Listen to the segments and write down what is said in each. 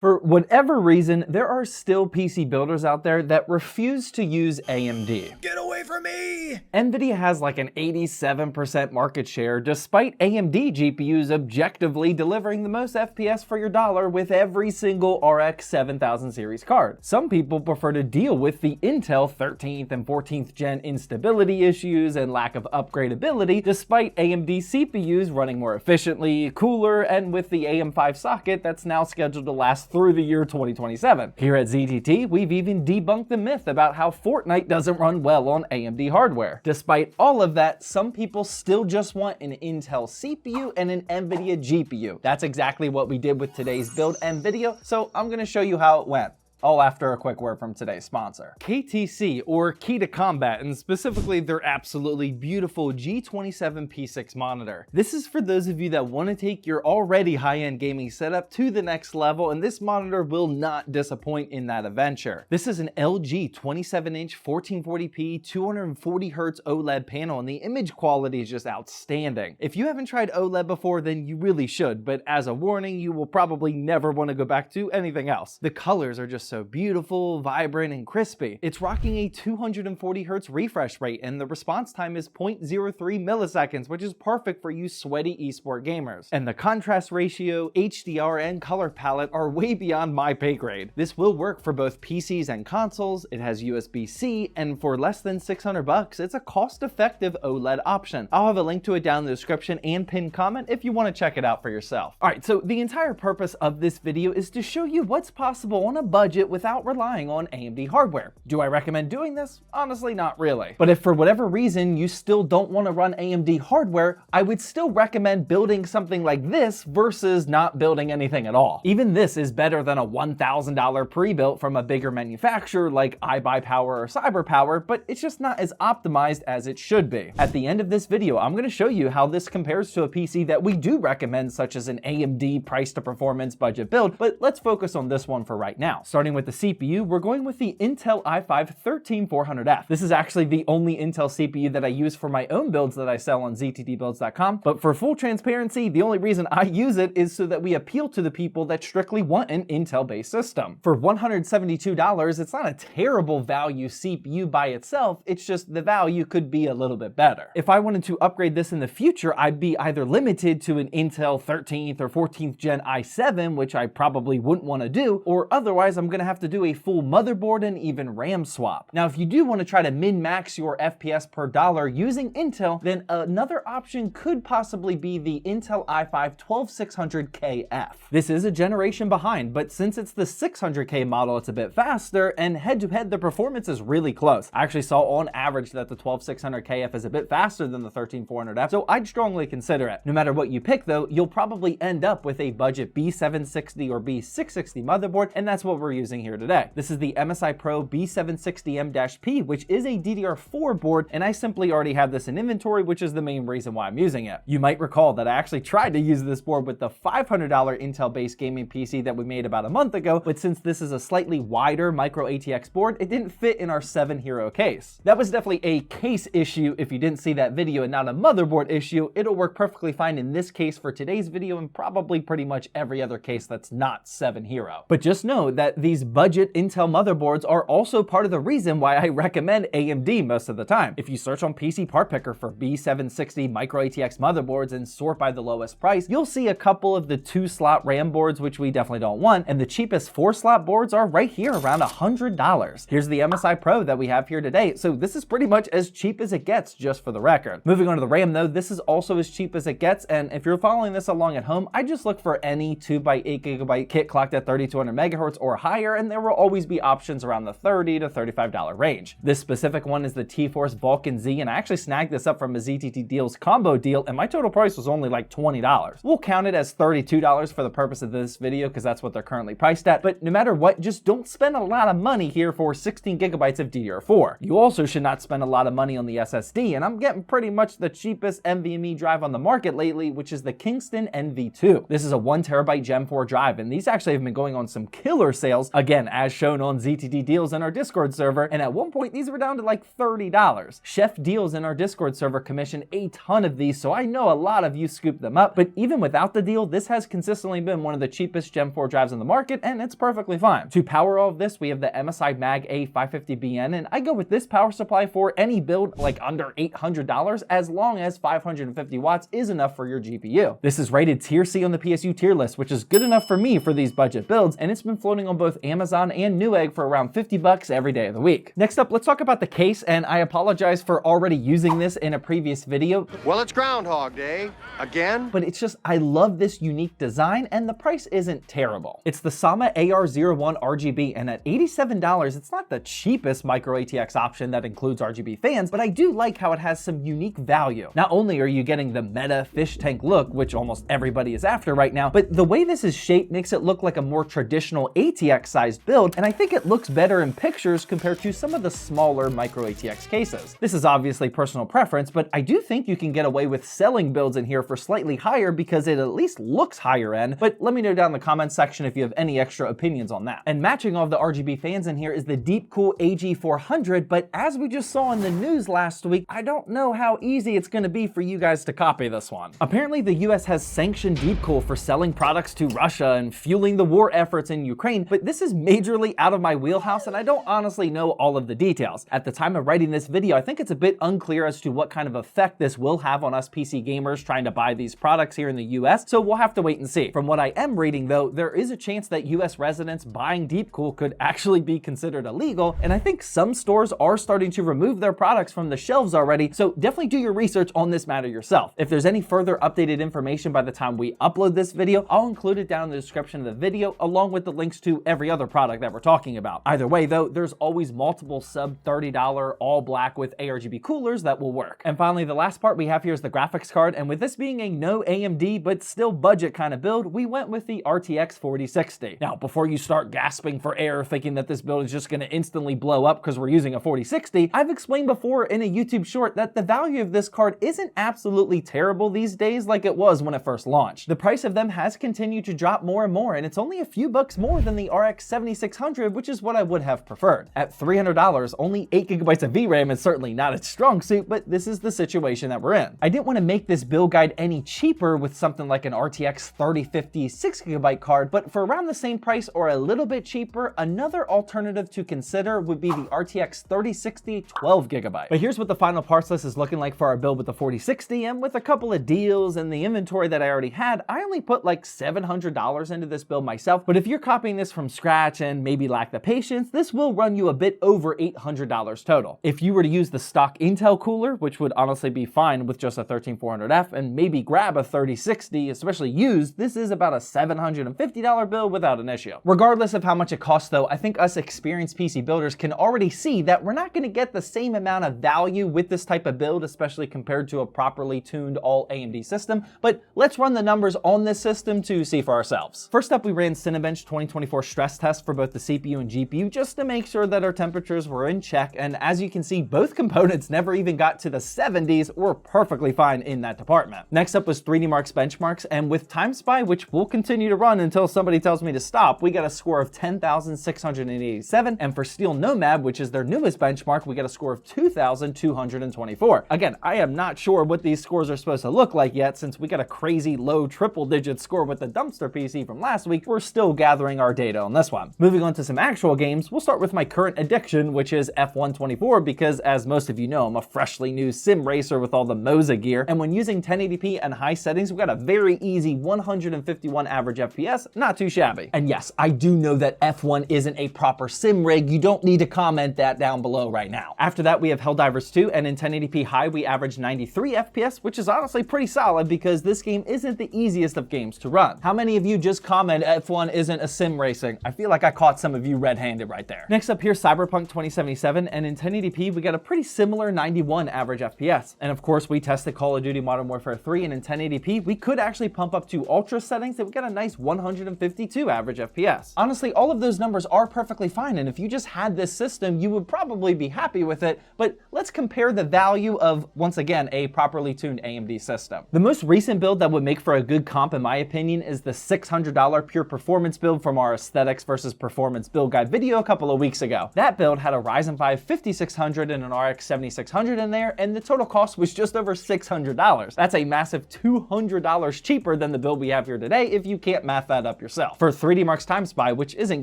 For whatever reason, there are still PC builders out there that refuse to use AMD. Get away from me! Nvidia has like an 87% market share, despite AMD GPUs objectively delivering the most FPS for your dollar with every single RX 7000 series card. Some people prefer to deal with the Intel 13th and 14th gen instability issues and lack of upgradability, despite AMD CPUs running more efficiently, cooler, and with the AM5 socket that's now scheduled to last through the year 2027. Here at ZTT, we've even debunked the myth about how Fortnite doesn't run well on AMD hardware. Despite all of that, some people still just want an Intel CPU and an Nvidia GPU. That's exactly what we did with today's build and video, so I'm gonna show you how it went. All after a quick word from today's sponsor. KTC, or Key to Combat, and specifically their absolutely beautiful G27 P6 monitor. This is for those of you that want to take your already high-end gaming setup to the next level, and this monitor will not disappoint in that adventure. This is an LG 27-inch 1440p 240Hz OLED panel, and the image quality is just outstanding. If you haven't tried OLED before, then you really should, but as a warning, you will probably never want to go back to anything else. The colors are just so beautiful, vibrant, and crispy. It's rocking a 240Hz refresh rate, and the response time is 0.03 milliseconds, which is perfect for you sweaty esport gamers. And the contrast ratio, HDR, and color palette are way beyond my pay grade. This will work for both PCs and consoles. It has USB-C, and for less than $600, it's a cost-effective OLED option. I'll have a link to it down in the description and pinned comment if you want to check it out for yourself. Alright, so the entire purpose of this video is to show you what's possible on a budget without relying on AMD hardware. Do I recommend doing this? Honestly, not really. But if for whatever reason you still don't want to run AMD hardware, I would still recommend building something like this versus not building anything at all. Even this is better than a $1,000 pre-built from a bigger manufacturer like iBuyPower or CyberPower, but it's just not as optimized as it should be. At the end of this video, I'm going to show you how this compares to a PC that we do recommend, such as an AMD price to performance budget build, but let's focus on this one for right now. Starting with the CPU, we're going with the Intel i5-13400F. This is actually the only Intel CPU that I use for my own builds that I sell on zttbuilds.com, but for full transparency, the only reason I use it is so that we appeal to the people that strictly want an Intel-based system. For $172, it's not a terrible value CPU by itself, it's just the value could be a little bit better. If I wanted to upgrade this in the future, I'd be either limited to an Intel 13th or 14th gen i7, which I probably wouldn't want to do, or otherwise I'm going to have to do a full motherboard and even RAM swap. Now, if you do want to try to min-max your FPS per dollar using Intel, then another option could possibly be the Intel i5-12600KF. This is a generation behind, but since it's the 600K model, it's a bit faster, and head-to-head, the performance is really close. I actually saw on average that the 12600KF is a bit faster than the 13400F, so I'd strongly consider it. No matter what you pick though, you'll probably end up with a budget B760 or B660 motherboard, and that's what we're using here today. This is the MSI Pro B760M-P, which is a DDR4 board, and I simply already have this in inventory, which is the main reason why I'm using it. You might recall that I actually tried to use this board with the $500 Intel-based gaming PC that we made about a month ago, but since this is a slightly wider micro ATX board, it didn't fit in our 7 Hero case. That was definitely a case issue if you didn't see that video and not a motherboard issue. It'll work perfectly fine in this case for today's video and probably pretty much every other case that's not 7 Hero. But just know that these budget Intel motherboards are also part of the reason why I recommend AMD most of the time. If you search on PC Part Picker for B760 micro ATX motherboards and sort by the lowest price, you'll see a couple of the 2-slot RAM boards, which we definitely don't want, and the cheapest 4-slot boards are right here around $100. Here's the MSI Pro that we have here today, so this is pretty much as cheap as it gets, just for the record. Moving on to the RAM though, this is also as cheap as it gets, and if you're following this along at home, I just look for any 2x8GB kit clocked at 3200 megahertz or higher, and there will always be options around the $30 to $35 range. This specific one is the T-Force Vulcan Z, and I actually snagged this up from a ZTT Deals combo deal, and my total price was only like $20. We'll count it as $32 for the purpose of this video because that's what they're currently priced at, but no matter what, just don't spend a lot of money here for 16 gigabytes of DDR4. You also should not spend a lot of money on the SSD, and I'm getting pretty much the cheapest NVMe drive on the market lately, which is the Kingston NV2. This is a 1TB Gen 4 drive, and these actually have been going on some killer sales deals, again, as shown on ZTD Deals in our Discord server, and at one point these were down to like $30. Chef Deals in our Discord server commissioned a ton of these, so I know a lot of you scooped them up, but even without the deal, this has consistently been one of the cheapest Gen 4 drives in the market, and it's perfectly fine. To power all of this, we have the MSI Mag A550BN, and I go with this power supply for any build like under $800, as long as 550 watts is enough for your GPU. This is rated Tier C on the PSU tier list, which is good enough for me for these budget builds, and it's been floating on both Amazon and Newegg for around $50 every day of the week. Next up, let's talk about the case, and I apologize for already using this in a previous video. Well, it's Groundhog Day again, but it's just, I love this unique design, and the price isn't terrible. It's the Sama AR01 RGB, and at $87, it's not the cheapest micro ATX option that includes RGB fans, but I do like how it has some unique value. Not only are you getting the meta fish tank look, which almost everybody is after right now, but the way this is shaped makes it look like a more traditional ATX sized build, and I think it looks better in pictures compared to some of the smaller micro ATX cases. This is obviously personal preference, but I do think you can get away with selling builds in here for slightly higher because it at least looks higher end, but let me know down in the comments section if you have any extra opinions on that. And matching all of the RGB fans in here is the Deepcool AG400, but as we just saw in the news last week, I don't know how easy it's going to be for you guys to copy this one. Apparently the US has sanctioned Deepcool for selling products to Russia and fueling the war efforts in Ukraine, but this is majorly out of my wheelhouse and I don't honestly know all of the details. At the time of writing this video, I think it's a bit unclear as to what kind of effect this will have on us PC gamers trying to buy these products here in the US, so we'll have to wait and see. From what I am reading though, there is a chance that US residents buying Deepcool could actually be considered illegal, and I think some stores are starting to remove their products from the shelves already, so definitely do your research on this matter yourself. If there's any further updated information by the time we upload this video, I'll include it down in the description of the video along with the links to every other product that we're talking about. Either way though, there's always multiple sub $30 all black with ARGB coolers that will work. And finally, the last part we have here is the graphics card, and with this being a no AMD but still budget kind of build, we went with the RTX 4060. Now, before you start gasping for air thinking that this build is just going to instantly blow up because we're using a 4060, I've explained before in a YouTube short that the value of this card isn't absolutely terrible these days like it was when it first launched. The price of them has continued to drop more and more, and it's only a few bucks more than the RX 7600, which is what I would have preferred. At $300, only 8GB of VRAM is certainly not its strong suit, but this is the situation that we're in. I didn't want to make this build guide any cheaper with something like an RTX 3050 6GB card, but for around the same price or a little bit cheaper, another alternative to consider would be the RTX 3060 12GB. But here's what the final parts list is looking like for our build with the 4060, and with a couple of deals and the inventory that I already had, I only put like $700 into this build myself, but if you're copying this from scratch and maybe lack the patience, this will run you a bit over $800 total. If you were to use the stock Intel cooler, which would honestly be fine with just a 13400F, and maybe grab a 3060, especially used, this is about a $750 build without an issue. Regardless of how much it costs though, I think us experienced PC builders can already see that we're not going to get the same amount of value with this type of build, especially compared to a properly tuned all AMD system, but let's run the numbers on this system to see for ourselves. First up, we ran Cinebench 2024 stress tests for both the CPU and GPU just to make sure that our temperatures were in check, and as you can see, both components never even got to the 70s. We're perfectly fine in that department. Next up was 3D Mark's benchmarks, and with TimeSpy, which we'll continue to run until somebody tells me to stop, we got a score of 10,687, and for Steel Nomad, which is their newest benchmark, we got a score of 2,224. Again, I am not sure what these scores are supposed to look like yet, since we got a crazy low triple-digit score with the dumpster PC from last week. We're still gathering our data on this one. Moving on to some actual games, we'll start with my current addiction, which is F124, because as most of you know, I'm a freshly new sim racer with all the Moza gear, and when using 1080p and high settings, we've got a very easy 151 average FPS, not too shabby. And yes, I do know that F1 isn't a proper sim rig. You don't need to comment that down below right now. After that, we have Helldivers 2, and in 1080p high, we average 93 FPS, which is honestly pretty solid because this game isn't the easiest of games to run. How many of you just comment F1 isn't a sim racing? I feel like I caught some of you red-handed right there. Next up here, Cyberpunk 2077, and in 1080p, we got a pretty similar 91 average FPS. And of course, we tested Call of Duty Modern Warfare 3, and in 1080p, we could actually pump up to ultra settings, and we got a nice 152 average FPS. Honestly, all of those numbers are perfectly fine, and if you just had this system, you would probably be happy with it, but let's compare the value of, once again, a properly tuned AMD system. The most recent build that would make for a good comp, in my opinion, is the $600 pure performance build from our Aesthetics specs versus performance build guide video a couple of weeks ago. That build had a Ryzen 5 5600 and an RX 7600 in there, and the total cost was just over $600. That's a massive $200 cheaper than the build we have here today if you can't math that up yourself. For 3D Mark's Time Spy, which isn't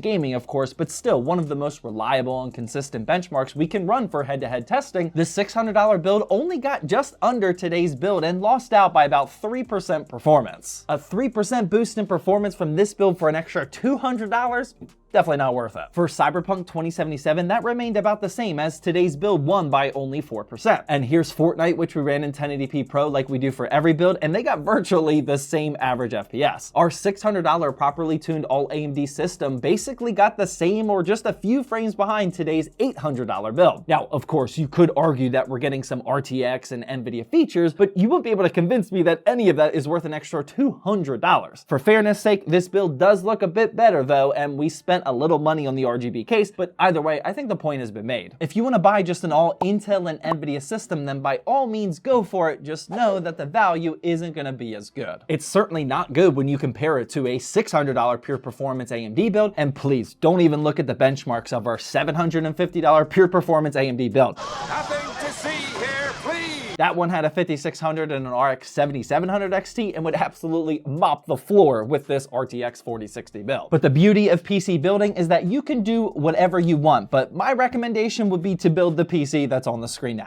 gaming of course, but still one of the most reliable and consistent benchmarks we can run for head-to-head testing, the $600 build only got just under today's build and lost out by about 3% performance. A 3% boost in performance from this build for an extra $200? Definitely not worth it. For Cyberpunk 2077, that remained about the same as today's build won by only 4%. And here's Fortnite, which we ran in 1080p Pro like we do for every build, and they got virtually the same average FPS. Our $600 properly tuned all AMD system basically got the same or just a few frames behind today's $800 build. Now, of course, you could argue that we're getting some RTX and Nvidia features, but you won't be able to convince me that any of that is worth an extra $200. For fairness sake, this build does look a bit better though, and we spent a little money on the RGB case, but either way, I think the point has been made. If you want to buy just an all Intel and Nvidia system, then by all means go for it. Just know that the value isn't going to be as good. It's certainly not good when you compare it to a $600 pure performance AMD build, and please don't even look at the benchmarks of our $750 pure performance AMD build. Nothing to see here, please. That one had a 5600 and an RX 7700 XT and would absolutely mop the floor with this RTX 4060 build. But the beauty of PC building is that you can do whatever you want, but my recommendation would be to build the PC that's on the screen now.